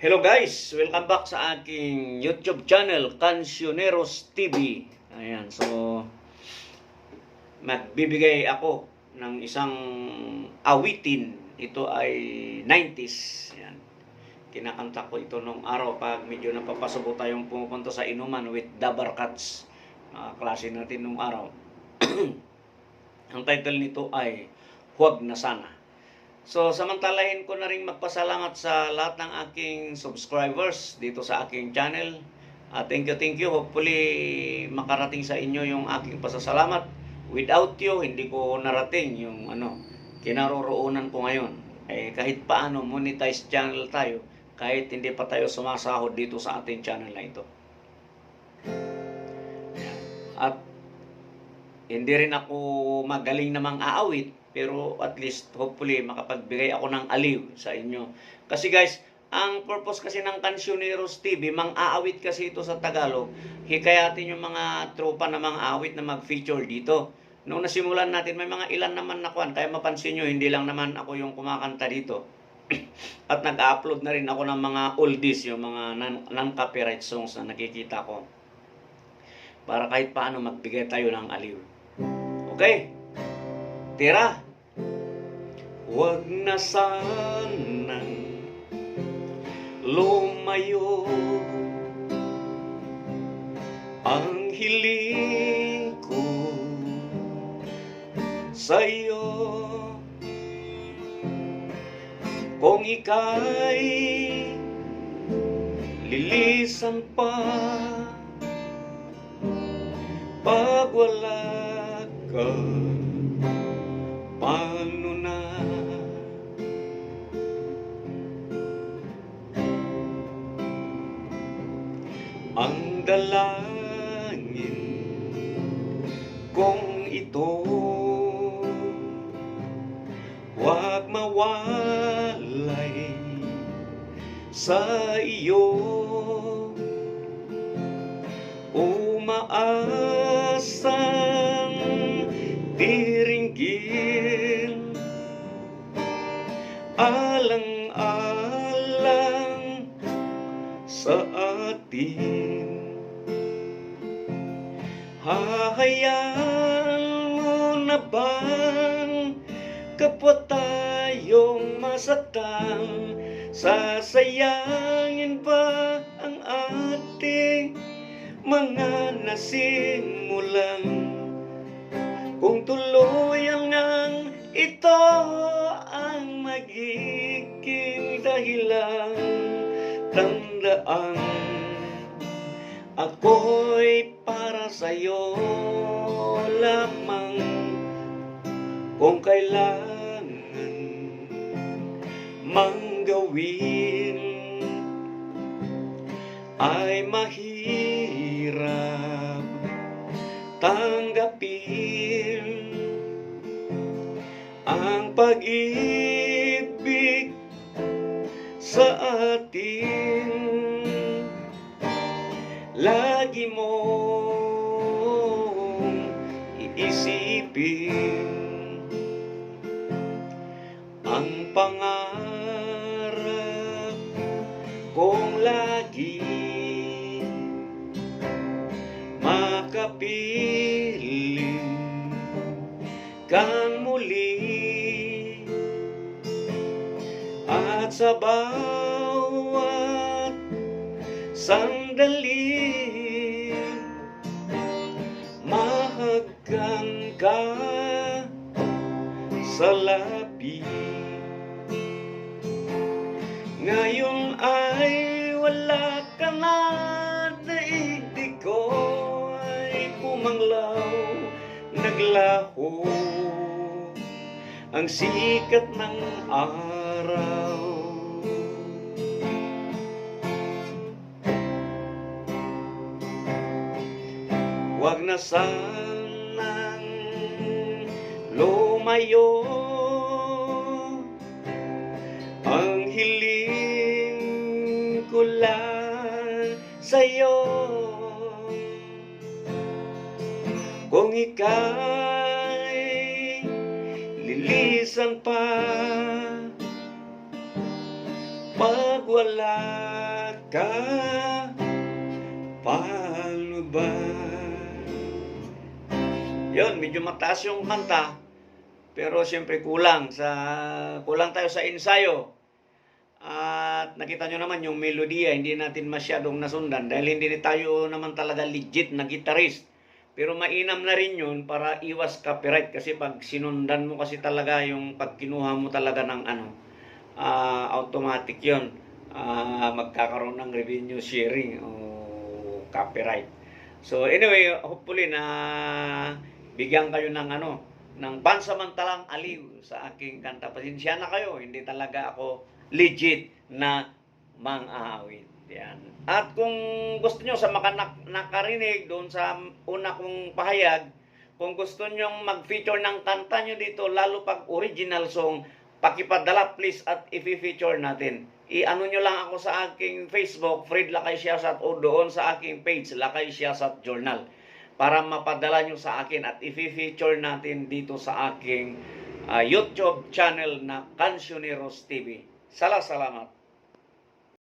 Hello guys! Welcome back sa aking YouTube channel, Cancioneros TV. Ayan, so magbibigay ako ng isang awitin. Ito ay 90s. Ayan. Kinakanta ko ito nung araw pag medyo napapasubo tayong pumupunta sa inuman with Dabarkats. Klase natin nung araw. Ang title nito ay Huwag na Sana. So, samantalahin ko na rin magpasalamat sa lahat ng aking subscribers dito sa aking channel. Thank you. Hopefully, makarating sa inyo yung aking pasasalamat. Without you, hindi ko narating yung kinaroroonan ko ngayon. Kahit paano, monetize channel tayo, kahit hindi pa tayo sumasahod dito sa ating channel na ito. At hindi rin ako magaling namang aawit, pero at least hopefully makapagbigay ako ng aliw sa inyo. Kasi guys, ang purpose kasi ng Cancioneros TV, mang-aawit kasi ito sa Tagalog. Hikayatin yung mga tropa na mang-aawit na mag-feature dito. Noong nasimulan natin, may mga ilan naman nakuan. Kaya mapansin nyo, hindi lang naman ako yung kumakanta dito. At nag-upload na rin ako ng mga oldies, yung mga non-copyright songs na nakikita ko. Para kahit paano magbigay tayo ng aliw. Okay? Tira, huwag na sanang lumayo. Ang hiling ko sa'yo, kung ika'y lilisan pa pag wala ka, paano na? Ang dalangin kong ito, huwag mawalay sa iyo. Umaasang tiringgil, alang-alang sa atin. Hahayaan mo na bang kapwa tayong masaktan? Sasayangin ba ang ating mga nasimulan? Kung tuluyan ngang ito ang magiging dahilan, tandaan, ako'y para sa'yo lamang. Kung kailangan mang gawin ay mahirap tanggapin, ang pag-ibig sa atin. Lagi mong iisipin ang pangarap kong lagi makapiling kang muli, at sa bawat sandali mahagkan ka sa labi. Ngayon ay wala ka na, daigdig ko ay pumanglaw, naglaho ang sikat ng araw. Huwag na sanang lumayo. Ang hiling ko lang sa'yo, kung ika'y lilisan pa Pag wala ka, paano ba? Yun, medyo mataas yung kanta. Pero siyempre kulang tayo sa ensayo. At nakita nyo naman yung melodiya, hindi natin masyadong nasundan dahil hindi tayo naman talaga legit na guitarist. Pero mainam na rin yun para iwas copyright kasi pag sinundan mo kasi talaga yung pag kinuha mo talaga ng automatic yun. Magkakaroon ng revenue sharing o copyright. So anyway, hopefully na bigyan kayo ng pansamantalang aliw sa aking kanta. Pasensya na kayo, hindi talaga ako legit na mang-aawit. Yan. At kung gusto nyo sa nakarinig doon sa una kong pahayag, kung gusto nyo mag-feature ng kanta nyo dito, lalo pag original song, pakipadala please at i-feature natin. I-ano nyo lang ako sa aking Facebook, Fred Lakay Siasat, o doon sa aking page, Lakay Siasat Journal, para mapadala nyo sa akin at i-feature natin dito sa aking YouTube channel na Cancioneros TV. Salamat.